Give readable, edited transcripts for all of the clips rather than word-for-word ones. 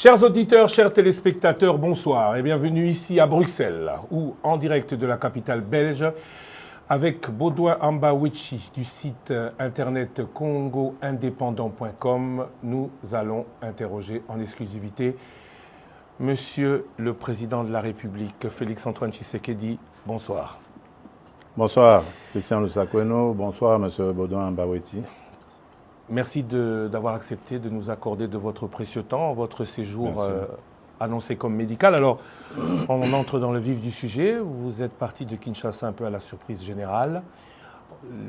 Chers auditeurs, chers téléspectateurs, bonsoir et bienvenue ici à Bruxelles, ou en direct de la capitale belge, avec Baudouin Ambawichi du site internet congoindépendant.com. Nous allons interroger en exclusivité Monsieur le Président de la République, Félix-Antoine Tshisekedi. Bonsoir. Bonsoir, Christian Lusakweno. Bonsoir, Monsieur Baudouin Ambawichi. Merci d'avoir accepté de nous accorder de votre précieux temps, votre séjour annoncé comme médical. Alors, on entre dans le vif du sujet. Vous êtes parti de Kinshasa un peu à la surprise générale.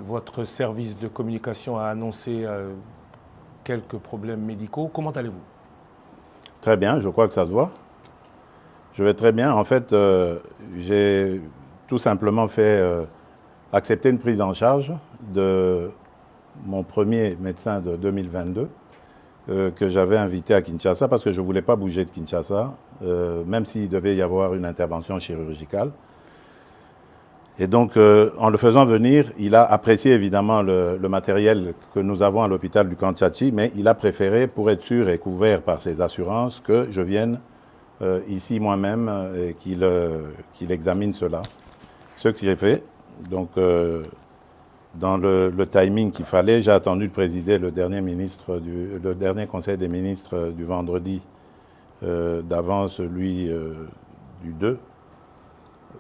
Votre service de communication a annoncé quelques problèmes médicaux. Comment allez-vous? Très bien, je crois que ça se voit. Je vais très bien. En fait, j'ai tout simplement fait accepter une prise en charge de mon premier médecin de 2022 que j'avais invité à Kinshasa parce que je ne voulais pas bouger de Kinshasa, même s'il devait y avoir une intervention chirurgicale. Et donc, en le faisant venir, il a apprécié évidemment le matériel que nous avons à l'hôpital du Camp Tchatchi, mais il a préféré, pour être sûr et couvert par ses assurances, que je vienne ici moi-même et qu'il examine cela. Ce que j'ai fait. Donc, dans le timing qu'il fallait, j'ai attendu de présider le dernier conseil des ministres du vendredi d'avant celui du 2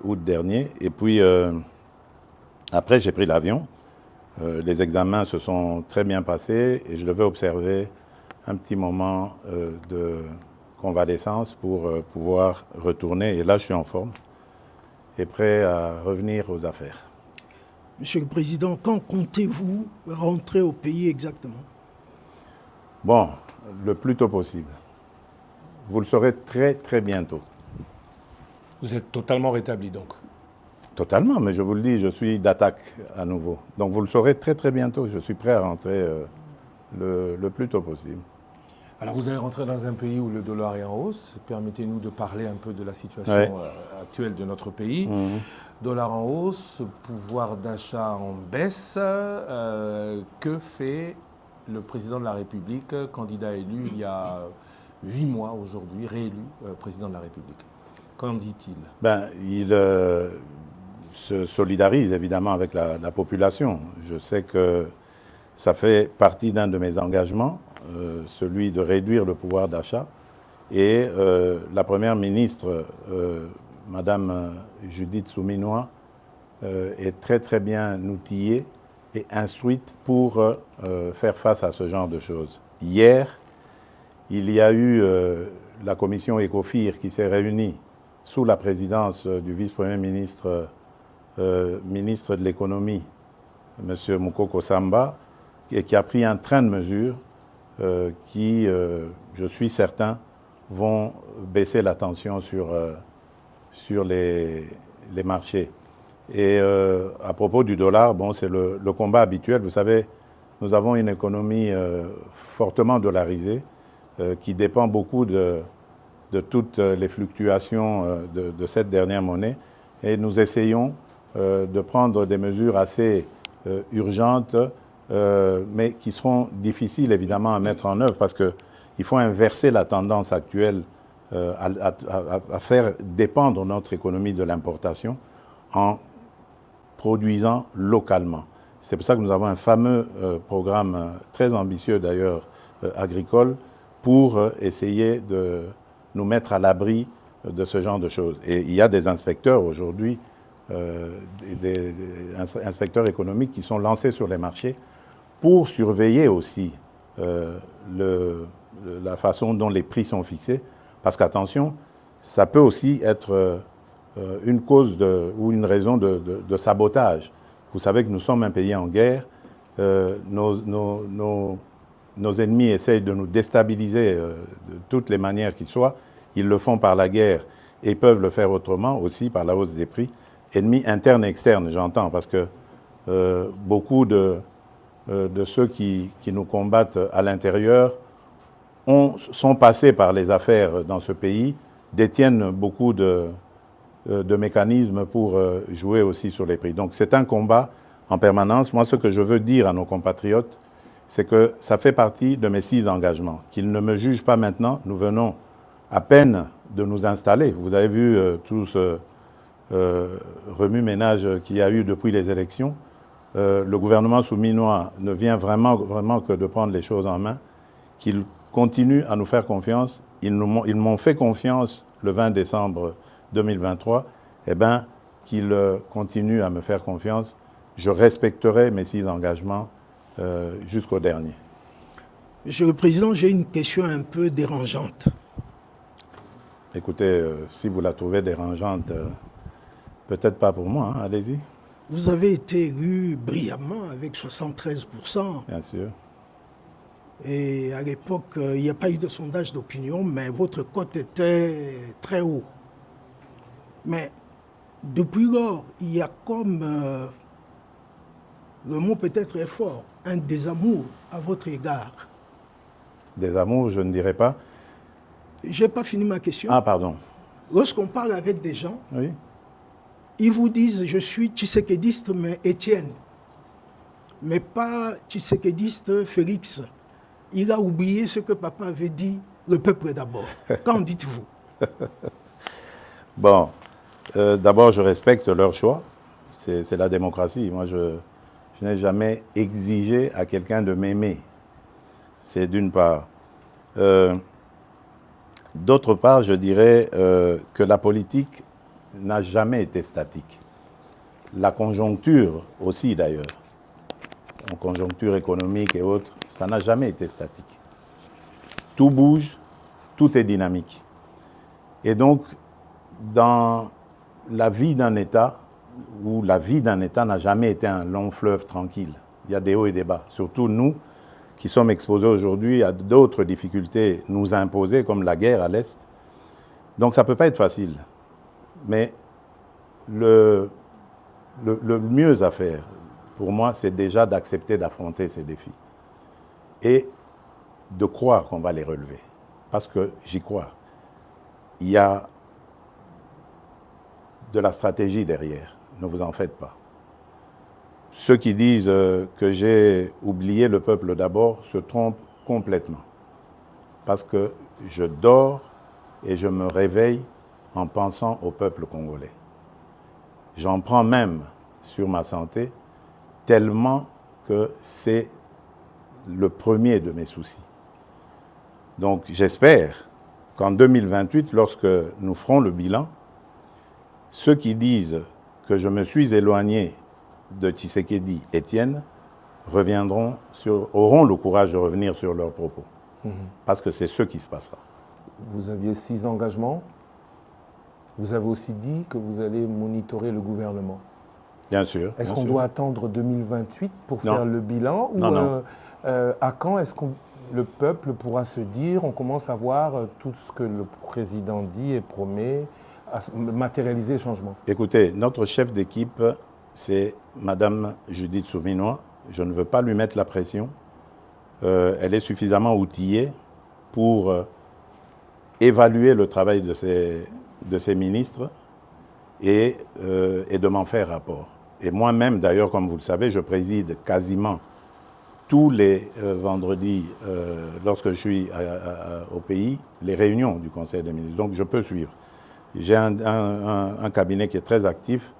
août dernier. Et puis, après, j'ai pris l'avion. Les examens se sont très bien passés et je devais observer un petit moment de convalescence pour pouvoir retourner. Et là, je suis en forme et prêt à revenir aux affaires. Monsieur le Président, quand comptez-vous rentrer au pays exactement? Bon, le plus tôt possible. Vous le saurez très très bientôt. Vous êtes totalement rétabli donc? Totalement, mais je vous le dis, je suis d'attaque à nouveau. Donc vous le saurez très très bientôt. Je suis prêt à rentrer le plus tôt possible. Alors vous allez rentrer dans un pays où le dollar est en hausse. Permettez-nous de parler un peu de la situation actuelle de notre pays. Dollar en hausse, pouvoir d'achat en baisse. Que fait le président de la République, candidat élu il y a 8 mois aujourd'hui, réélu président de la République? Qu'en dit-il? Il se solidarise évidemment avec la population. Je sais que ça fait partie d'un de mes engagements, celui de réduire le pouvoir d'achat. Et la première ministre, Madame Judith Souminois, est très très bien outillée et instruite pour faire face à ce genre de choses. Hier, il y a eu la commission ECOFIR qui s'est réunie sous la présidence du vice-premier ministre, ministre de l'économie, M. Moukoko Samba, et qui a pris un train de mesures qui, je suis certain, vont baisser la tension sur les marchés. Et à propos du dollar, bon, c'est le combat habituel. Vous savez, nous avons une économie fortement dollarisée qui dépend beaucoup de toutes les fluctuations de cette dernière monnaie. Et nous essayons de prendre des mesures assez urgentes, mais qui seront difficiles évidemment à mettre en œuvre parce qu'il faut inverser la tendance actuelle à faire dépendre notre économie de l'importation en produisant localement. C'est pour ça que nous avons un fameux programme très ambitieux d'ailleurs agricole pour essayer de nous mettre à l'abri de ce genre de choses. Et il y a des inspecteurs aujourd'hui, des inspecteurs économiques qui sont lancés sur les marchés pour surveiller aussi la façon dont les prix sont fixés. Parce qu'attention, ça peut aussi être une cause ou une raison de sabotage. Vous savez que nous sommes un pays en guerre. Nos ennemis essayent de nous déstabiliser de toutes les manières qu'ils soient. Ils le font par la guerre et peuvent le faire autrement aussi par la hausse des prix. Ennemis internes et externes, j'entends, parce que beaucoup de ceux qui nous combattent à l'intérieur sont passés par les affaires dans ce pays, détiennent beaucoup de mécanismes pour jouer aussi sur les prix. Donc c'est un combat en permanence. Moi, ce que je veux dire à nos compatriotes, c'est que ça fait partie de mes 6 engagements. Qu'ils ne me jugent pas maintenant. Nous venons à peine de nous installer. Vous avez vu tout ce remue-ménage qu'il y a eu depuis les élections. Le gouvernement souminois ne vient vraiment que de prendre les choses en main, qu'il continue à nous faire confiance. Ils m'ont fait confiance le 20 décembre 2023. Eh bien, qu'ils continuent à me faire confiance. Je respecterai mes 6 engagements jusqu'au dernier. Monsieur le Président, j'ai une question un peu dérangeante. Écoutez, si vous la trouvez dérangeante, peut-être pas pour moi, hein, allez-y. Vous avez été élu brillamment avec 73%. Bien sûr. Et à l'époque, il n'y a pas eu de sondage d'opinion, mais votre cote était très haut. Mais depuis lors, il y a comme, le mot peut-être est fort, un désamour à votre égard. Désamour, je ne dirais pas. Je n'ai pas fini ma question. Ah, pardon. Lorsqu'on parle avec des gens, Oui. ils vous disent « je suis tshisekédiste, mais Étienne », mais pas tshisekédiste Félix. Il a oublié ce que papa avait dit, le peuple d'abord. Qu'en dites-vous? Bon, d'abord, je respecte leur choix. C'est la démocratie. Moi, je n'ai jamais exigé à quelqu'un de m'aimer. C'est d'une part. D'autre part, je dirais que la politique n'a jamais été statique. La conjoncture aussi, d'ailleurs, en conjoncture économique et autres, ça n'a jamais été statique. Tout bouge, tout est dynamique. Et donc, dans la vie d'un État, où la vie d'un État n'a jamais été un long fleuve tranquille, il y a des hauts et des bas. Surtout nous, qui sommes exposés aujourd'hui à d'autres difficultés nous imposées, comme la guerre à l'Est. Donc ça ne peut pas être facile. Mais le mieux à faire, pour moi, c'est déjà d'accepter d'affronter ces défis. Et de croire qu'on va les relever. Parce que j'y crois. Il y a de la stratégie derrière. Ne vous en faites pas. Ceux qui disent que j'ai oublié le peuple d'abord se trompent complètement. Parce que je dors et je me réveille en pensant au peuple congolais. J'en prends même sur ma santé tellement que c'est le premier de mes soucis. Donc j'espère qu'en 2028, lorsque nous ferons le bilan, ceux qui disent que je me suis éloigné de Tshisekedi Étienne auront le courage de revenir sur leurs propos. Parce que c'est ce qui se passera. Vous aviez 6 engagements. Vous avez aussi dit que vous allez monitorer le gouvernement. Bien sûr. Est-ce qu'on doit attendre 2028 pour faire le bilan? Non, non. À quand est-ce que le peuple pourra se dire, on commence à voir tout ce que le président dit et promet, à matérialiser le changement? Écoutez, notre chef d'équipe, c'est Madame Judith Souminois. Je ne veux pas lui mettre la pression. Elle est suffisamment outillée pour évaluer le travail de ses ministres et de m'en faire rapport. Et moi-même, d'ailleurs, comme vous le savez, je préside quasiment tous les vendredis, lorsque je suis au pays, les réunions du Conseil des ministres. Donc, je peux suivre. J'ai un cabinet qui est très actif,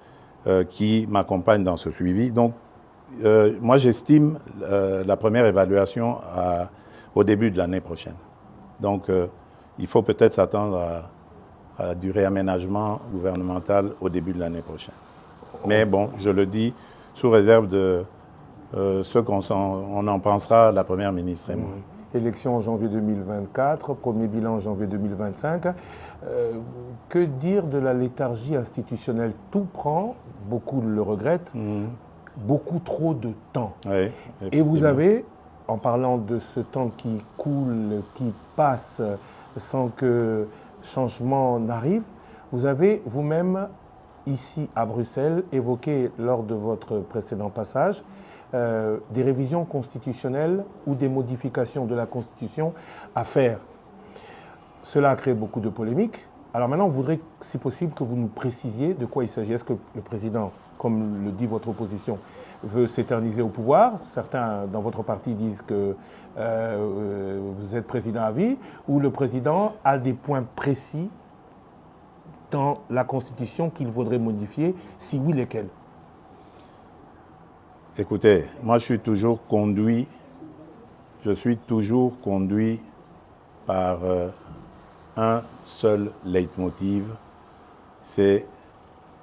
qui m'accompagne dans ce suivi. Donc, moi, j'estime la première évaluation au début de l'année prochaine. Donc, il faut peut-être s'attendre à du réaménagement gouvernemental au début de l'année prochaine. Mais bon, je le dis sous réserve de ce qu'on en pensera, la Première ministre et moi. Élection en janvier 2024, premier bilan en janvier 2025. Que dire de la léthargie institutionnelle? Tout prend, beaucoup le regrettent, beaucoup trop de temps. Oui, et vous avez, en parlant de ce temps qui coule, qui passe sans que changement n'arrive, vous avez vous-même, ici à Bruxelles, évoqué lors de votre précédent passage, des révisions constitutionnelles ou des modifications de la Constitution à faire. Cela a créé beaucoup de polémiques. Alors maintenant, on voudrait, si possible, que vous nous précisiez de quoi il s'agit. Est-ce que le président, comme le dit votre opposition, veut s'éterniser au pouvoir. Certains dans votre parti disent que vous êtes président à vie, ou le président a des points précis dans la Constitution qu'il vaudrait modifier, si oui, lesquels? Écoutez, moi je suis toujours conduit par un seul leitmotiv, c'est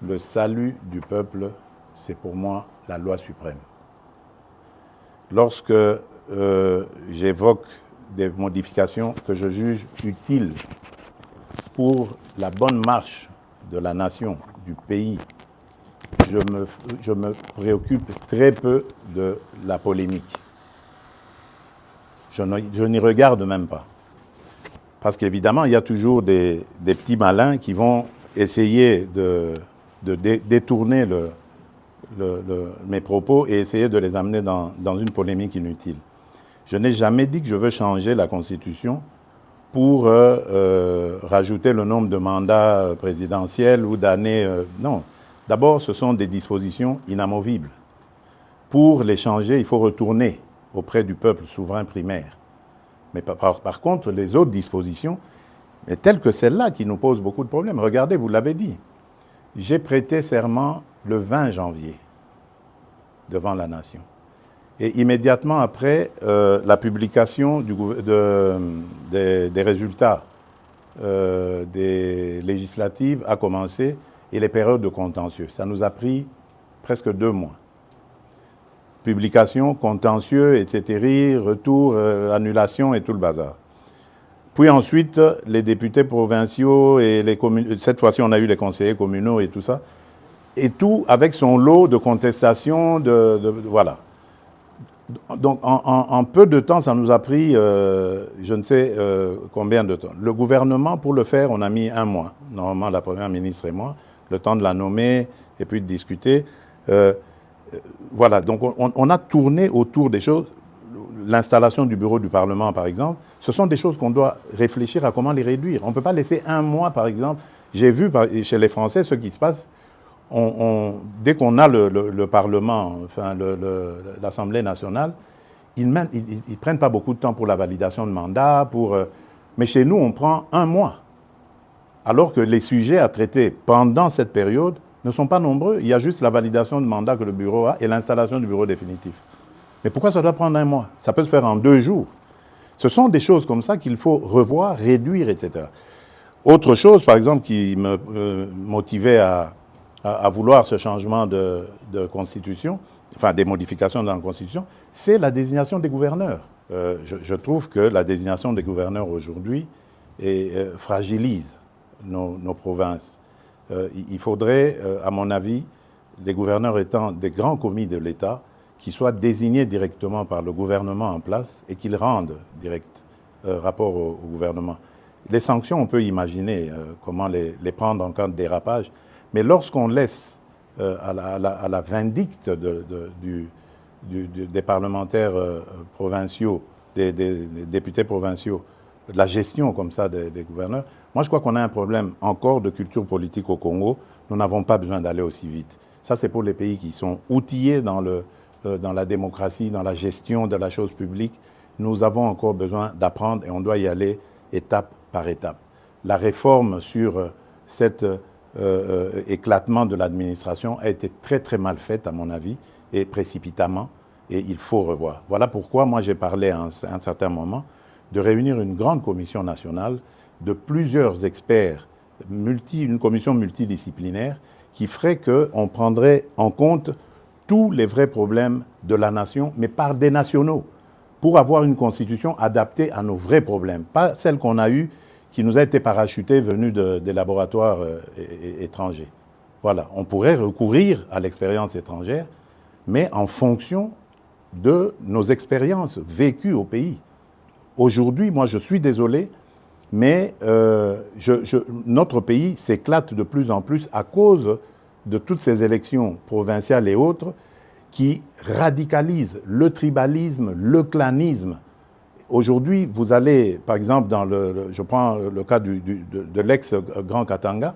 le salut du peuple, c'est pour moi la loi suprême. Lorsque j'évoque des modifications que je juge utiles pour la bonne marche de la nation, du pays, je me préoccupe très peu de la polémique. Je n'y regarde même pas. Parce qu'évidemment, il y a toujours des petits malins qui vont essayer de détourner mes propos et essayer de les amener dans une polémique inutile. Je n'ai jamais dit que je veux changer la Constitution pour rajouter le nombre de mandats présidentiels ou d'années. Non. D'abord, ce sont des dispositions inamovibles. Pour les changer, il faut retourner auprès du peuple souverain primaire. Mais par contre, les autres dispositions, telles que celle-là, qui nous posent beaucoup de problèmes. Regardez, vous l'avez dit, j'ai prêté serment le 20 janvier devant la nation. Et immédiatement après, la publication des résultats des législatives a commencé et les périodes de contentieux. Ça nous a pris presque 2 mois. Publication, contentieux, etc., retour, annulation et tout le bazar. Puis ensuite, les députés provinciaux et les communes, cette fois-ci on a eu les conseillers communaux et tout ça, et tout avec son lot de contestations, voilà. Donc en peu de temps, ça nous a pris je ne sais combien de temps. Le gouvernement, pour le faire, on a mis 1 mois. Normalement, la première ministre et moi, le temps de la nommer et puis de discuter. Voilà, donc on a tourné autour des choses. L'installation du bureau du Parlement, par exemple, ce sont des choses qu'on doit réfléchir à comment les réduire. On ne peut pas laisser 1 mois, par exemple. J'ai vu chez les Français ce qui se passe. Dès qu'on a le Parlement, enfin l'Assemblée nationale, ils ne prennent pas beaucoup de temps pour la validation de mandat. Mais chez nous, on prend 1 mois. Alors que les sujets à traiter pendant cette période ne sont pas nombreux. Il y a juste la validation de mandat que le bureau a et l'installation du bureau définitif. Mais pourquoi ça doit prendre 1 mois? Ça peut se faire en 2 jours. Ce sont des choses comme ça qu'il faut revoir, réduire, etc. Autre chose, par exemple, qui me motivait à vouloir ce changement de constitution, enfin des modifications dans la constitution, c'est la désignation des gouverneurs. Je trouve que la désignation des gouverneurs aujourd'hui fragilise nos provinces. Il faudrait, à mon avis, les gouverneurs étant des grands commis de l'État, qui soient désignés directement par le gouvernement en place et qu'ils rendent direct rapport au gouvernement. Les sanctions, on peut imaginer comment les prendre en cas de dérapage, mais lorsqu'on laisse à la vindicte des parlementaires provinciaux, des députés provinciaux, la gestion comme ça des gouverneurs, moi je crois qu'on a un problème encore de culture politique au Congo. Nous n'avons pas besoin d'aller aussi vite. Ça c'est pour les pays qui sont outillés dans la démocratie, dans la gestion de la chose publique. Nous avons encore besoin d'apprendre et on doit y aller étape par étape. La réforme sur cet éclatement de l'administration a été très très mal faite à mon avis et précipitamment et il faut revoir. Voilà pourquoi moi j'ai parlé à un certain moment de réunir une grande commission nationale de plusieurs experts, une commission multidisciplinaire qui ferait qu'on prendrait en compte tous les vrais problèmes de la nation, mais par des nationaux, pour avoir une constitution adaptée à nos vrais problèmes, pas celle qu'on a eue, qui nous a été parachutée venue des laboratoires étrangers. Voilà, on pourrait recourir à l'expérience étrangère, mais en fonction de nos expériences vécues au pays. Aujourd'hui, moi je suis désolé, mais notre pays s'éclate de plus en plus à cause de toutes ces élections provinciales et autres qui radicalisent le tribalisme, le clanisme. Aujourd'hui, vous allez, par exemple, je prends le cas de l'ex-Grand Katanga,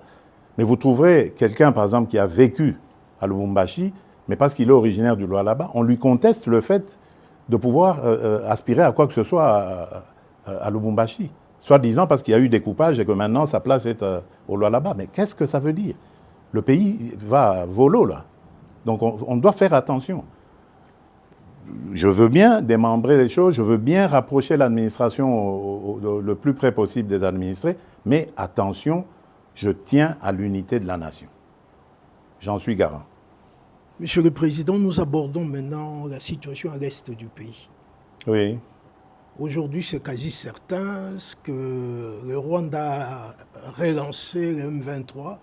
mais vous trouverez quelqu'un, par exemple, qui a vécu à Lubumbashi, mais parce qu'il est originaire du Lualaba, on lui conteste le fait de pouvoir aspirer à quoi que ce soit à Lubumbashi. Soit disant parce qu'il y a eu découpage et que maintenant sa place est au Lualaba. Mais qu'est-ce que ça veut dire? Le pays va volo là. Donc on doit faire attention. Je veux bien démembrer les choses, je veux bien rapprocher l'administration le plus près possible des administrés, mais attention, je tiens à l'unité de la nation. J'en suis garant. Monsieur le Président, nous abordons maintenant la situation à l'est du pays. Oui. Aujourd'hui, c'est quasi certain que le Rwanda a relancé le M23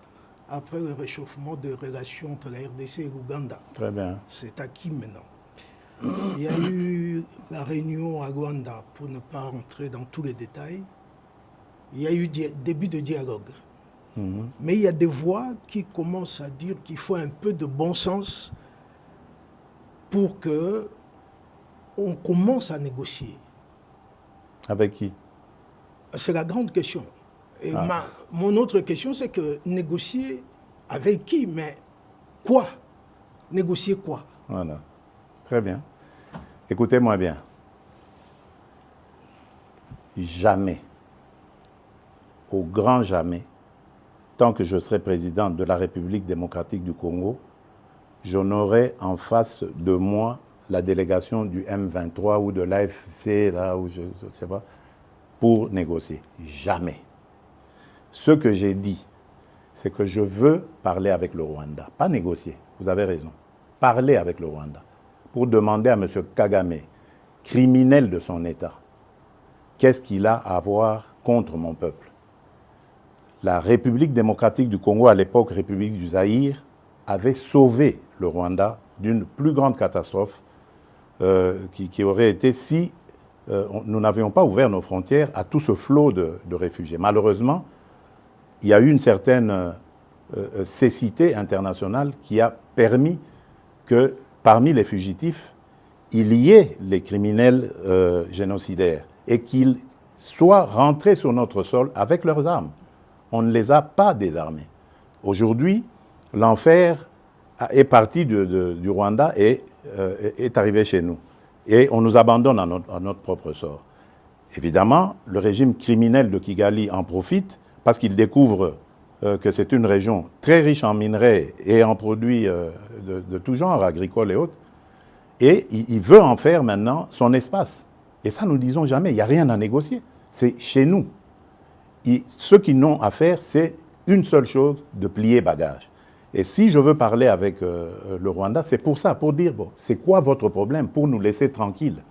après le réchauffement des relations entre la RDC et l'Ouganda. Très bien. C'est acquis maintenant. Il y a eu la réunion à Rwanda, pour ne pas rentrer dans tous les détails. Il y a eu début de dialogue. Mais il y a des voix qui commencent à dire qu'il faut un peu de bon sens pour qu'on commence à négocier. Avec qui? C'est la grande question. Et mon autre question, c'est que négocier avec qui? Mais quoi? Négocier quoi? Voilà. Très bien. Écoutez-moi bien. Jamais, au grand jamais, tant que je serai président de la République démocratique du Congo, je n'aurai en face de moi la délégation du M23 ou de l'AFC, là où je ne sais pas, pour négocier. Jamais. Ce que j'ai dit, c'est que je veux parler avec le Rwanda, pas négocier, vous avez raison, parler avec le Rwanda, pour demander à M. Kagame, criminel de son État, qu'est-ce qu'il a à voir contre mon peuple? La République démocratique du Congo, à l'époque République du Zaïre, avait sauvé le Rwanda d'une plus grande catastrophe qui aurait été si nous n'avions pas ouvert nos frontières à tout ce flot de réfugiés. Malheureusement, il y a eu une certaine cécité internationale qui a permis que parmi les fugitifs, il y ait les criminels génocidaires et qu'ils soient rentrés sur notre sol avec leurs armes. On ne les a pas désarmés. Aujourd'hui, l'enfer est parti du Rwanda et est arrivé chez nous. Et on nous abandonne à notre propre sort. Évidemment, le régime criminel de Kigali en profite parce qu'il découvre que c'est une région très riche en minerais et en produits de tout genre, agricoles et autres. Et il veut en faire maintenant son espace. Et ça, nous ne disons jamais, il n'y a rien à négocier. C'est chez nous. Ce qu'ils n'ont à faire, c'est une seule chose, de plier bagage. Et si je veux parler avec le Rwanda, c'est pour ça, pour dire, bon, c'est quoi votre problème? Pour nous laisser tranquilles.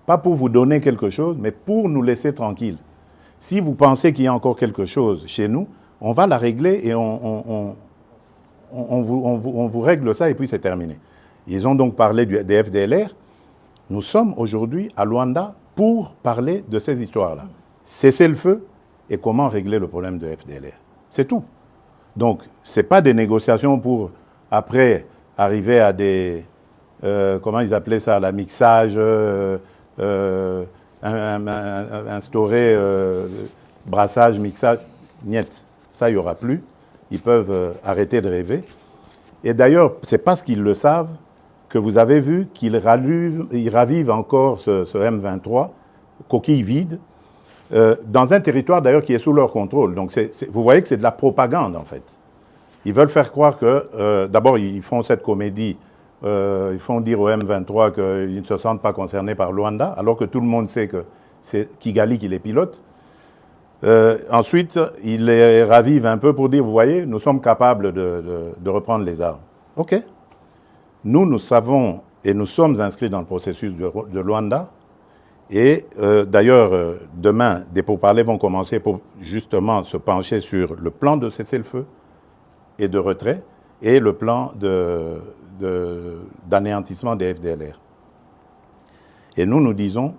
Pas pour vous donner quelque chose, mais pour nous laisser tranquilles. Si vous pensez qu'il y a encore quelque chose chez nous, on va la régler et on vous règle ça et puis c'est terminé. Ils ont donc parlé des FDLR. Nous sommes aujourd'hui à Luanda pour parler de ces histoires-là. Cesser le feu et comment régler le problème de FDLR. C'est tout. Donc, ce n'est pas des négociations pour, après, arriver à des... comment ils appelaient ça? La mixage, instaurer brassage, mixage. Niet. Ça, il n'y aura plus. Ils peuvent arrêter de rêver. Et d'ailleurs, c'est parce qu'ils le savent que vous avez vu qu'ils ravivent encore ce M23, coquille vide, dans un territoire d'ailleurs qui est sous leur contrôle. Donc vous voyez que c'est de la propagande en fait. Ils veulent faire croire que, d'abord ils font cette comédie, ils font dire au M23 qu'ils ne se sentent pas concernés par Luanda, alors que tout le monde sait que c'est Kigali qui les pilote. Ensuite, ils les ravivent un peu pour dire, vous voyez, nous sommes capables de reprendre les armes. OK. Nous savons et nous sommes inscrits dans le processus de Luanda. Et d'ailleurs, demain, des pourparlers vont commencer pour justement se pencher sur le plan de cessez-le-feu et de retrait et le plan d'anéantissement des FDLR. Et nous disons,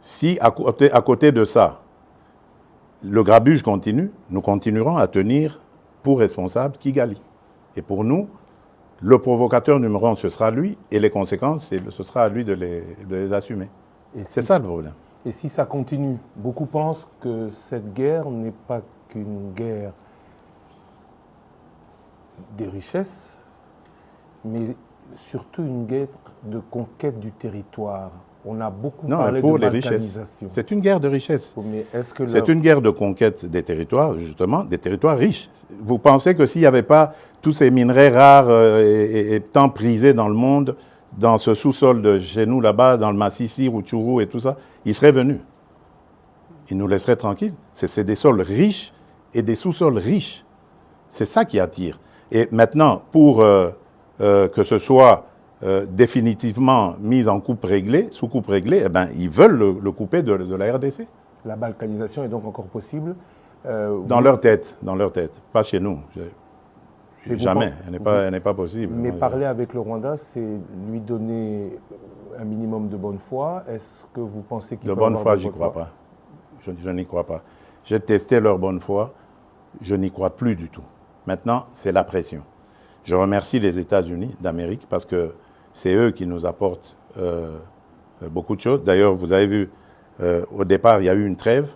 si à côté de ça, le grabuge continue, nous continuerons à tenir pour responsable Kigali. Et pour nous, le provocateur numéro 1, ce sera lui, et les conséquences, ce sera à lui de les assumer. C'est ça le problème. Et si ça continue, beaucoup pensent que cette guerre n'est pas qu'une guerre des richesses, mais surtout une guerre de conquête du territoire. On a beaucoup Non, parlé pour de les balkanisation. richesses. C'est une guerre de richesse. Mais est-ce que C'est une guerre de conquête des territoires, justement, des territoires riches. Vous pensez que s'il n'y avait pas tous ces minerais rares et tant prisés dans le monde, dans ce sous-sol de chez nous, là-bas, dans le Massissi, Rutshuru et tout ça, ils seraient venus. Ils nous laisseraient tranquilles. C'est des sols riches et des sous-sols riches. C'est ça qui attire. Et maintenant, pour que ce soit définitivement mis en coupe réglée, sous coupe réglée, eh ben, ils veulent le couper de la RDC. La balkanisation est donc encore possible Dans leur tête, pas chez nous. Jamais, elle n'est pas possible. Mais parler avec le Rwanda, c'est lui donner un minimum de bonne foi. Est-ce que vous pensez qu'il peut avoir de bonne foi? De bonne foi, j'y crois pas. Je n'y crois pas. J'ai testé leur bonne foi, je n'y crois plus du tout. Maintenant, c'est la pression. Je remercie les États-Unis d'Amérique parce que c'est eux qui nous apportent beaucoup de choses. D'ailleurs, vous avez vu, au départ, il y a eu une trêve.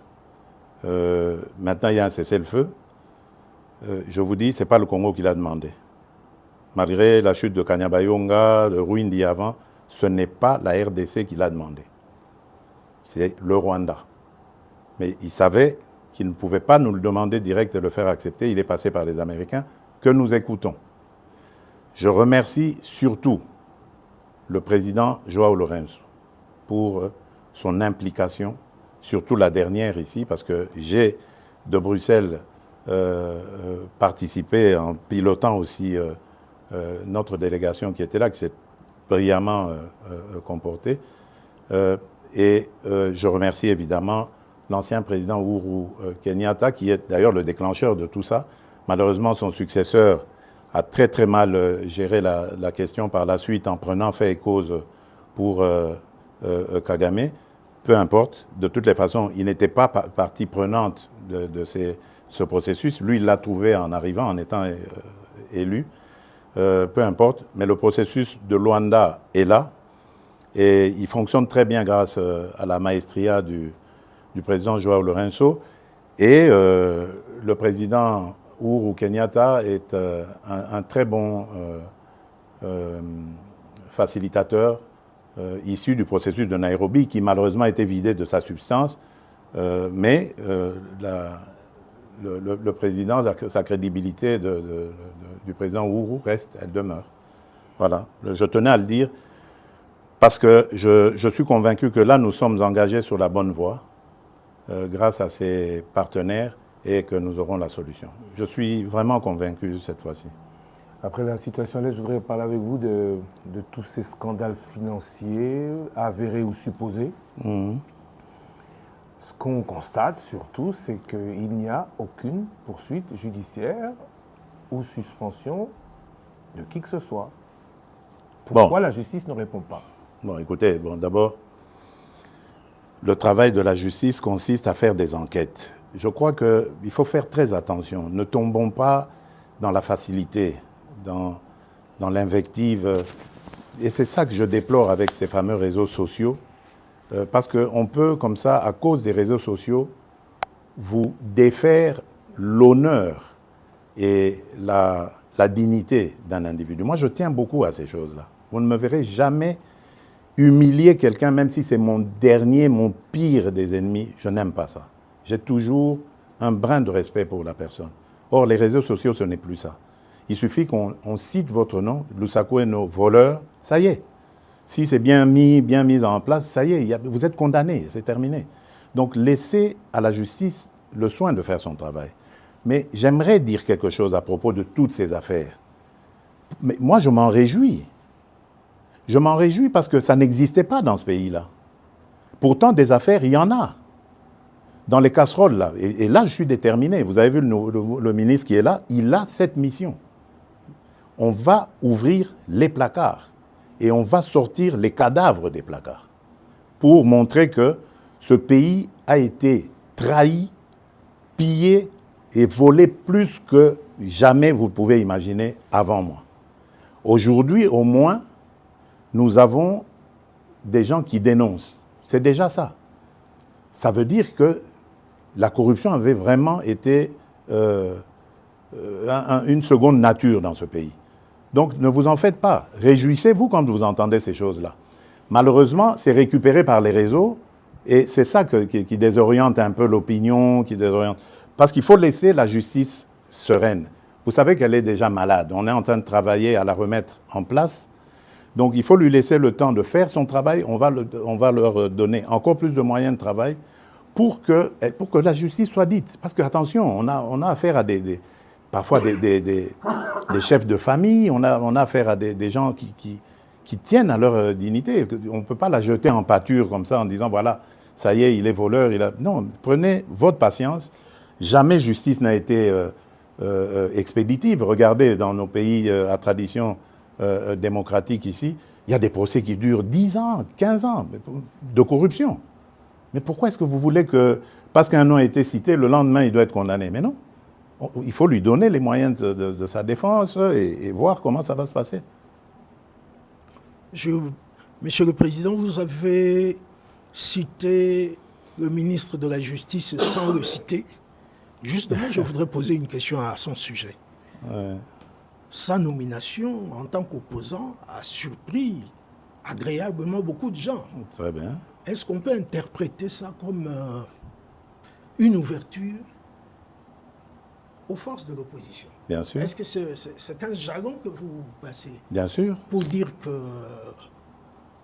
Maintenant, il y a un cessez-le-feu. Je vous dis, ce n'est pas le Congo qui l'a demandé. Malgré la chute de Kanyabayonga, de Rwindi avant, ce n'est pas la RDC qui l'a demandé. C'est le Rwanda. Mais il savait qu'il ne pouvait pas nous le demander direct et le faire accepter. Il est passé par les Américains que nous écoutons. Je remercie surtout le président João Lourenço pour son implication, surtout la dernière ici, parce que j'ai de Bruxelles participé en pilotant aussi notre délégation qui était là, qui s'est brillamment comportée. Et je remercie évidemment l'ancien président Uhuru Kenyatta, qui est d'ailleurs le déclencheur de tout ça. Malheureusement, son successeur a très très mal géré la question par la suite en prenant fait et cause pour Kagame. Peu importe, de toutes les façons, il n'était pas partie prenante de ce processus. Lui, il l'a trouvé en arrivant, en étant élu. Peu importe, mais le processus de Luanda est là et il fonctionne très bien grâce à la maestria du président João Lourenço. Et le président Uhuru Kenyatta est un très bon facilitateur issu du processus de Nairobi, qui malheureusement a été vidé de sa substance. Mais le président, sa crédibilité du président Uhuru reste, elle demeure. Voilà, je tenais à le dire parce que je suis convaincu que là, nous sommes engagés sur la bonne voie grâce à ces partenaires et que nous aurons la solution. Je suis vraiment convaincu cette fois-ci. Après la situation là, je voudrais parler avec vous de tous ces scandales financiers avérés ou supposés. Mmh. Ce qu'on constate surtout, c'est qu'il n'y a aucune poursuite judiciaire ou suspension de qui que ce soit. Pourquoi la justice ne répond pas? Bon, écoutez, d'abord, le travail de la justice consiste à faire des enquêtes. Je crois qu'il faut faire très attention. Ne tombons pas dans la facilité, dans l'invective. Et c'est ça que je déplore avec ces fameux réseaux sociaux. Parce qu'on peut, comme ça, à cause des réseaux sociaux, vous défaire l'honneur et la dignité d'un individu. Moi, je tiens beaucoup à ces choses-là. Vous ne me verrez jamais humilier quelqu'un, même si c'est mon pire des ennemis. Je n'aime pas ça. J'ai toujours un brin de respect pour la personne. Or, les réseaux sociaux, ce n'est plus ça. Il suffit qu'on cite votre nom, Lusaku et nos voleurs, ça y est. Si c'est bien mis en place, ça y est, vous êtes condamné, c'est terminé. Donc, laissez à la justice le soin de faire son travail. Mais j'aimerais dire quelque chose à propos de toutes ces affaires. Mais moi, je m'en réjouis. Je m'en réjouis parce que ça n'existait pas dans ce pays-là. Pourtant, des affaires, il y en a. Dans les casseroles, là. Et là, je suis déterminé. Vous avez vu le ministre qui est là, il a cette mission. On va ouvrir les placards et on va sortir les cadavres des placards pour montrer que ce pays a été trahi, pillé et volé plus que jamais vous pouvez imaginer avant moi. Aujourd'hui, au moins, nous avons des gens qui dénoncent. C'est déjà ça. Ça veut dire que la corruption avait vraiment été une seconde nature dans ce pays. Donc ne vous en faites pas. Réjouissez-vous quand vous entendez ces choses-là. Malheureusement, c'est récupéré par les réseaux et c'est ça qui désoriente un peu l'opinion, qui désoriente. Parce qu'il faut laisser la justice sereine. Vous savez qu'elle est déjà malade. On est en train de travailler à la remettre en place. Donc il faut lui laisser le temps de faire son travail. On va leur donner encore plus de moyens de travail pour que la justice soit dite. Parce que, attention, on a affaire à parfois des chefs de famille, on a affaire à des gens qui tiennent à leur dignité. On ne peut pas la jeter en pâture comme ça en disant, voilà, ça y est, il est voleur. Non, prenez votre patience. Jamais justice n'a été expéditive. Regardez, dans nos pays à tradition démocratique ici, il y a des procès qui durent 10 ans, 15 ans de corruption. Mais pourquoi est-ce que vous voulez que, parce qu'un nom a été cité, le lendemain, il doit être condamné? Mais non. Il faut lui donner les moyens de sa défense et voir comment ça va se passer. Monsieur le Président, vous avez cité le ministre de la Justice sans le citer. Justement, je voudrais poser une question à son sujet. Ouais. Sa nomination en tant qu'opposant a surpris agréablement beaucoup de gens. Très bien. Est-ce qu'on peut interpréter ça comme une ouverture aux forces de l'opposition? Bien sûr. Est-ce que c'est un jargon que vous passez? Bien sûr. Pour dire que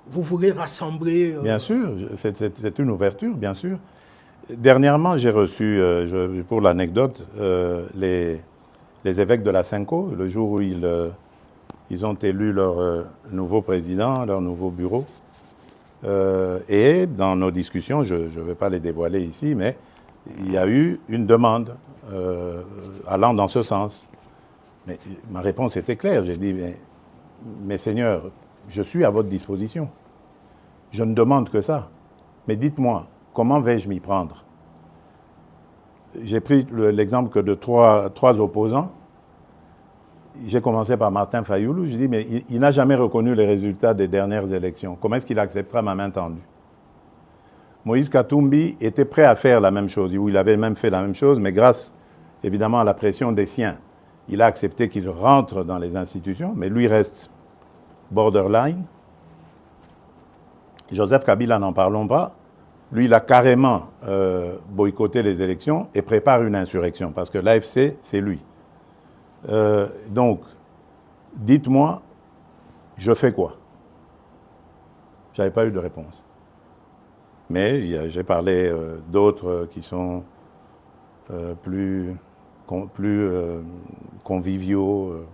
vous voulez rassembler... Bien sûr, c'est une ouverture, bien sûr. Dernièrement, j'ai reçu, pour l'anecdote, les évêques de la Cinco, le jour où ils ont élu leur nouveau président, leur nouveau bureau. Et dans nos discussions, je ne vais pas les dévoiler ici, mais il y a eu une demande allant dans ce sens. Mais ma réponse était claire. J'ai dit, mais Seigneur, je suis à votre disposition. Je ne demande que ça. Mais dites-moi, comment vais-je m'y prendre? J'ai pris l'exemple que de trois opposants. J'ai commencé par Martin Fayoulou. Je dis, mais il n'a jamais reconnu les résultats des dernières élections. Comment est-ce qu'il acceptera ma main tendue? Moïse Katumbi était prêt à faire la même chose, ou il avait même fait la même chose, mais grâce, évidemment, à la pression des siens, il a accepté qu'il rentre dans les institutions, mais lui reste borderline. Joseph Kabila, n'en parlons pas. Lui, il a carrément boycotté les élections et prépare une insurrection, parce que l'AFC, c'est lui. Donc, dites-moi, je fais quoi? Je n'avais pas eu de réponse. Mais j'ai parlé d'autres qui sont plus conviviaux,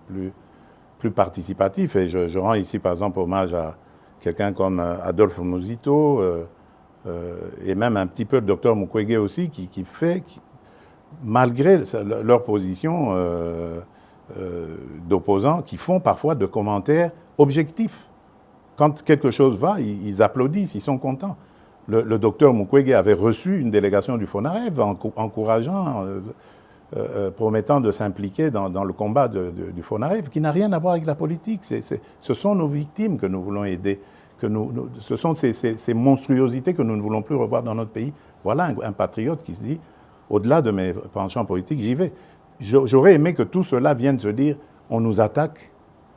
plus participatifs. Et je rends ici, par exemple, hommage à quelqu'un comme Adolphe Muzito et même un petit peu le docteur Mukwege aussi, qui malgré leur position d'opposants, qui font parfois de commentaires objectifs. Quand quelque chose va, ils applaudissent, ils sont contents. Le docteur Mukwege avait reçu une délégation du FONAREV encourageant, promettant de s'impliquer dans le combat du FONAREV, qui n'a rien à voir avec la politique. Ce sont nos victimes que nous voulons aider. Ce sont ces monstruosités que nous ne voulons plus revoir dans notre pays. Voilà un patriote qui se dit, au-delà de mes penchants politiques, j'y vais. J'aurais aimé que tout cela vienne se dire, on nous attaque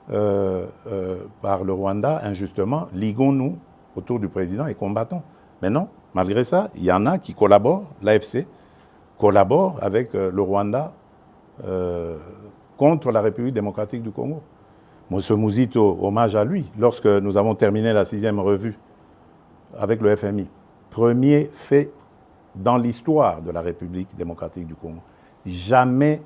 par le Rwanda injustement, liguons-nous autour du président et combattons. Mais non, malgré ça, il y en a qui collaborent, l'AFC collabore avec le Rwanda contre la République démocratique du Congo. M. Muzito, hommage à lui, lorsque nous avons terminé la 6e revue avec le FMI, premier fait dans l'histoire de la République démocratique du Congo. Jamais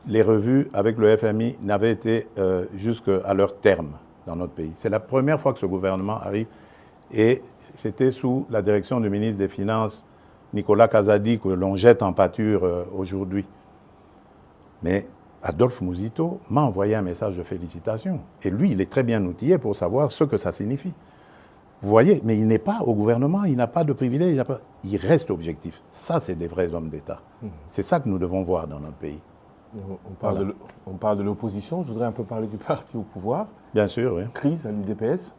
les revues avec le FMI n'avaient été jusqu'à leur terme dans notre pays. C'est la première fois que ce gouvernement arrive et c'était sous la direction du ministre des Finances, Nicolas Kazadi, que l'on jette en pâture aujourd'hui. Mais Adolphe Muzito m'a envoyé un message de félicitations. Et lui, il est très bien outillé pour savoir ce que ça signifie. Vous voyez, mais il n'est pas au gouvernement, il n'a pas de privilèges, il reste objectif. Ça, c'est des vrais hommes d'État. C'est ça que nous devons voir dans notre pays. On parle de l'opposition, je voudrais un peu parler du parti au pouvoir. Bien sûr, oui. Crise à l'UDPS,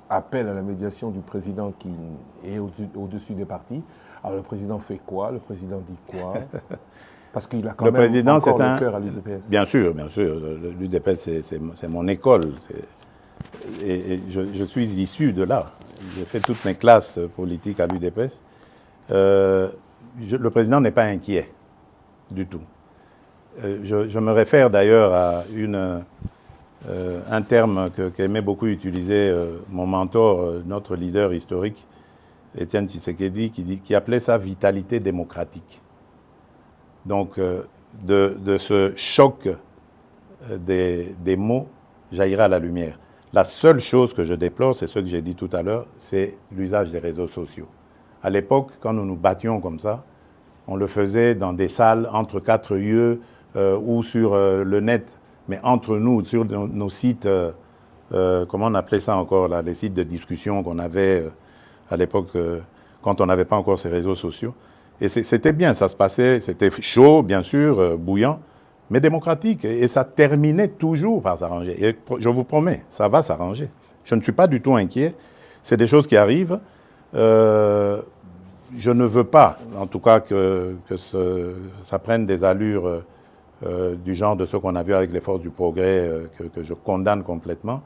appel à la médiation du président qui est au-dessus des partis. Alors le président fait quoi? Le président dit quoi? Parce qu'il a quand Le même président, encore c'est le un... cœur à l'UDPS. Bien sûr. L'UDPS, c'est mon école. Et je suis issu de là. J'ai fait toutes mes classes politiques à l'UDPS. Le président n'est pas inquiet du tout. Je me réfère d'ailleurs à un terme qu'aimait beaucoup utiliser mon mentor, notre leader historique, Étienne Tshisekedi, qui appelait ça vitalité démocratique. Donc, de ce choc des mots jaillira la lumière. La seule chose que je déplore, c'est ce que j'ai dit tout à l'heure, c'est l'usage des réseaux sociaux. À l'époque, quand nous nous battions comme ça, on le faisait dans des salles entre quatre yeux ou sur le net, mais entre nous, sur nos sites, comment on appelait ça encore, là, les sites de discussion qu'on avait à l'époque, quand on n'avait pas encore ces réseaux sociaux. Et c'était bien, ça se passait, c'était chaud, bien sûr, bouillant, mais démocratique. Et ça terminait toujours par s'arranger. Et je vous promets, ça va s'arranger. Je ne suis pas du tout inquiet. C'est des choses qui arrivent. Je ne veux pas, en tout cas, que ça prenne des allures du genre de ce qu'on a vu avec les forces du progrès, que je condamne complètement.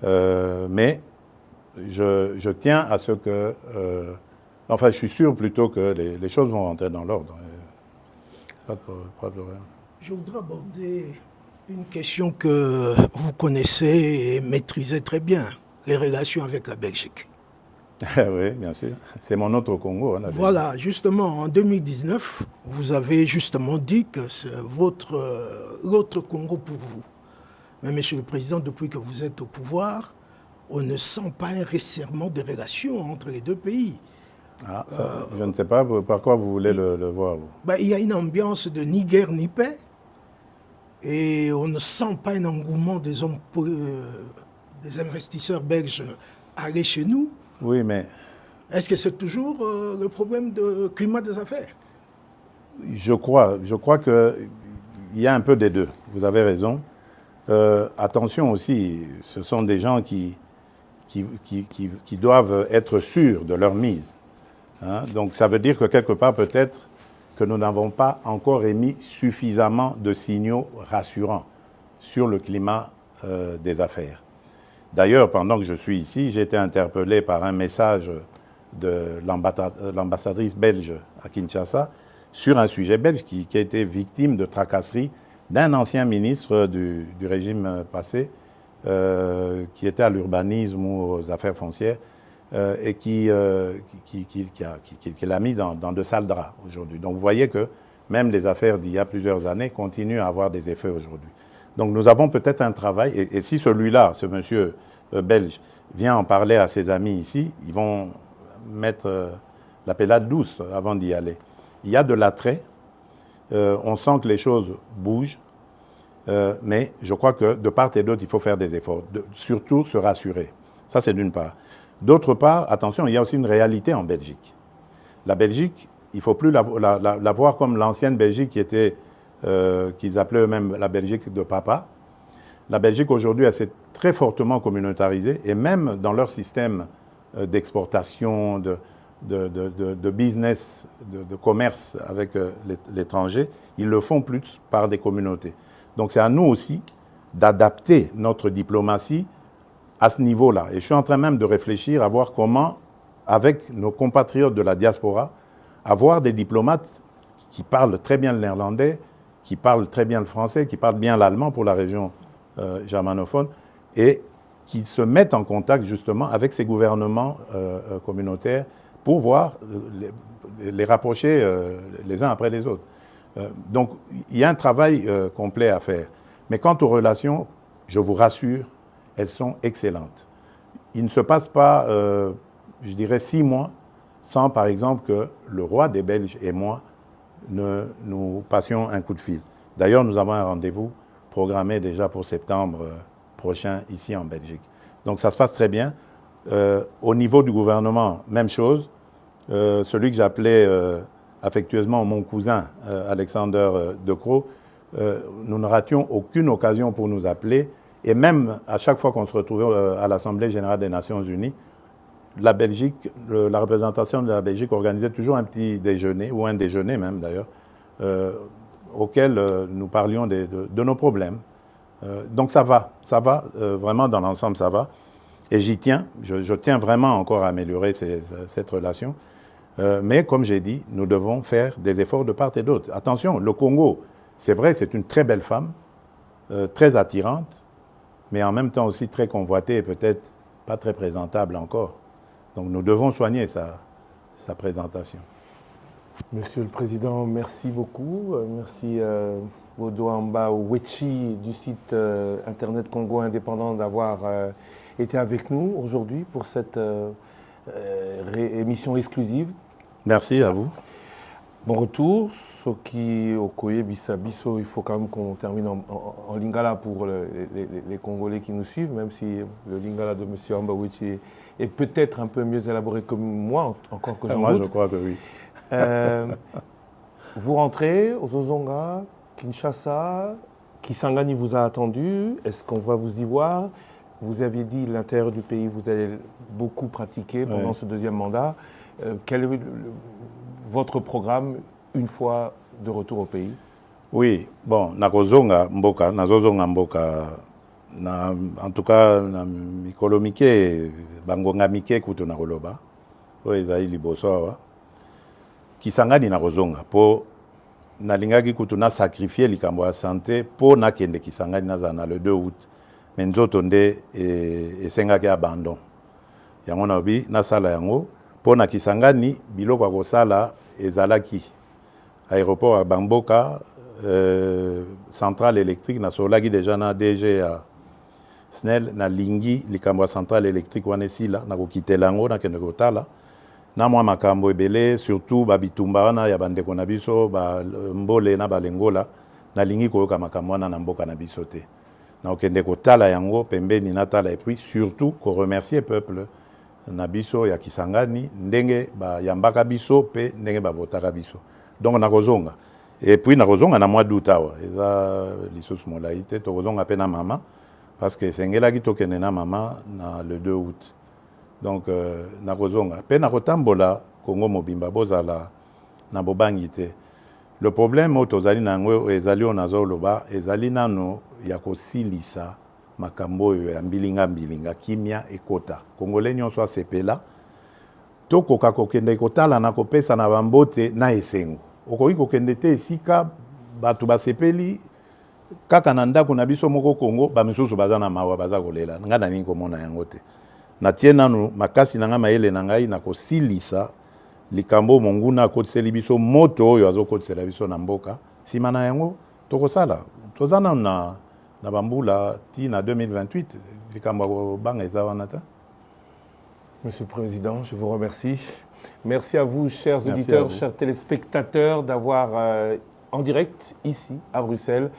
Mais je tiens à ce que... enfin, je suis sûr plutôt que les choses vont rentrer dans l'ordre. Pas de problème. Je voudrais aborder une question que vous connaissez et maîtrisez très bien, les relations avec la Belgique. Oui, bien sûr. C'est mon autre Congo. Hein, voilà, justement, en 2019, vous avez justement dit que c'est l'autre Congo pour vous. Mais Monsieur le Président, depuis que vous êtes au pouvoir, on ne sent pas un resserrement des relations entre les deux pays. Ah, ça, je ne sais pas par quoi vous voulez le voir, vous. Ben, il y a une ambiance de ni guerre ni paix. Et on ne sent pas un engouement des investisseurs belges à aller chez nous. Oui, mais... Est-ce que c'est toujours le problème de climat des affaires? Je crois qu'il y a un peu des deux. Vous avez raison. Attention aussi, ce sont des gens qui doivent être sûrs de leur mise. Hein? Donc ça veut dire que quelque part, peut-être, que nous n'avons pas encore émis suffisamment de signaux rassurants sur le climat des affaires. D'ailleurs, pendant que je suis ici, j'ai été interpellé par un message de l'ambassadrice belge à Kinshasa sur un sujet belge qui a été victime de tracasseries d'un ancien ministre du régime passé qui était à l'urbanisme ou aux affaires foncières et qui l'a mis dans de sales draps aujourd'hui. Donc vous voyez que même les affaires d'il y a plusieurs années continuent à avoir des effets aujourd'hui. Donc nous avons peut-être un travail, et si celui-là, ce monsieur belge, vient en parler à ses amis ici, ils vont mettre la pellade douce avant d'y aller. Il y a de l'attrait, on sent que les choses bougent, mais je crois que de part et d'autre, il faut faire des efforts, surtout se rassurer. Ça, c'est d'une part. D'autre part, attention, il y a aussi une réalité en Belgique. La Belgique, il ne faut plus la voir comme l'ancienne Belgique qui était, qu'ils appelaient eux-mêmes la Belgique de papa. La Belgique, aujourd'hui, elle s'est très fortement communautarisée, et même dans leur système d'exportation, de business, de commerce avec l'étranger, ils le font plus par des communautés. Donc c'est à nous aussi d'adapter notre diplomatie à ce niveau-là. Et je suis en train même de réfléchir à voir comment, avec nos compatriotes de la diaspora, avoir des diplomates qui parlent très bien le néerlandais, qui parlent très bien le français, qui parlent bien l'allemand pour la région germanophone, et qui se mettent en contact justement avec ces gouvernements communautaires pour voir les rapprocher les uns après les autres. Donc il y a un travail complet à faire. Mais quant aux relations, je vous rassure, elles sont excellentes. Il ne se passe pas, je dirais, 6 mois sans, par exemple, que le roi des Belges et moi nous passions un coup de fil. D'ailleurs, nous avons un rendez-vous programmé déjà pour septembre prochain ici en Belgique. Donc ça se passe très bien. Au niveau du gouvernement, même chose. Celui que j'appelais affectueusement mon cousin, Alexander De Croo, nous ne rations aucune occasion pour nous appeler. Et même à chaque fois qu'on se retrouvait à l'Assemblée générale des Nations unies, la Belgique, la représentation de la Belgique organisait toujours un petit déjeuner, ou un déjeuner même d'ailleurs, auquel nous parlions de nos problèmes. Donc ça va vraiment dans l'ensemble ça va. Et j'y tiens, je tiens vraiment encore à améliorer cette relation. Mais comme j'ai dit, nous devons faire des efforts de part et d'autre. Attention, le Congo, c'est vrai, c'est une très belle femme, très attirante, mais en même temps aussi très convoitée et peut-être pas très présentable encore. Donc nous devons soigner sa présentation. Monsieur le Président, merci beaucoup. Merci Bodoamba Wechi du site Internet Congo Indépendant d'avoir été avec nous aujourd'hui pour cette émission exclusive. Merci à vous. Bon retour. Soki Okoye Bisso, il faut quand même qu'on termine en lingala pour les Congolais qui nous suivent, même si le lingala de M. Ambawichi est peut-être un peu mieux élaboré que moi, encore que j'en doute. Moi, je crois que oui. Vous rentrez aux Ozonga, Kinshasa, Kisangani vous a attendu. Est-ce qu'on va vous y voir? Vous aviez dit l'intérieur du pays, vous allez beaucoup pratiquer pendant ce deuxième mandat. Quel est votre programme une fois de retour au pays? Oui, bon, nakozonga mboka, en tout cas, na mikolo mike, bangonga mike kuto nakoloba, o ezali liboso awa. Kisangani nakozonga, po nalingaki kutu na sacrifier likambo ya santé, po nakende Kisangani nazana le 2 août. Mais nzoto nde esengaki abandon. Yango nabi nasala yango, po na Kisangani biloko ya kosala ezalaki. Aéroport à Bamboka, centrale électrique, na solaki déjà na DG à SNEL, na lingi, likambo centrale électrique wane sila, na kokitela yango, na kende kotala. Na mwa makambo ebele, surtout babitumba wana ya bandeko na biso, mbole na balengola, na lingi koyoka makambo wana na mboka na biso te. Na okende kotala yango, pembeni na tala, et puis surtout, ko remercier peuple na biso ya Kisangani, ndenge ba yambaka biso, pe ndenge ba votaka biso. Donc nakozonga. Et puis nakozonga na mois d'août awa. Eza lisusu molai te tokozonga pe na mama parce que sengelaki tokende na mama na le 2 août. Donc nakozonga. Pe nakotambola Congo mobimba bozala na bobangi te. Le problème tozali nango ezali onazoloba ezali nano ya kosilisa makambo ya mbilinga kimia ekota. Congolais nyonso asepela. Tokoka kokende kotala na kopesa na bambote na esengo. Okoki kokende te esika batu basepeli kaka na ndako na biso moko Congo bamisusu baza na mawa baza kolela nga na nini komona yango te. Na tie nanu makasi na nga mayele na ngai na kosilisa likambo monguna akotiseli biso moto oyo azokotisela biso na mboka sima na yango tokosala tozana na bambula ti na 2028 likambo banga eza wana ta. Monsieur le Président, je vous remercie. Merci à vous, chers auditeurs, chers téléspectateurs, d'avoir en direct, ici, à Bruxelles,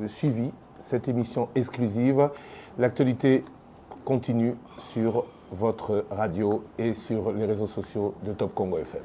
suivi cette émission exclusive. L'actualité continue sur votre radio et sur les réseaux sociaux de Top Congo FM.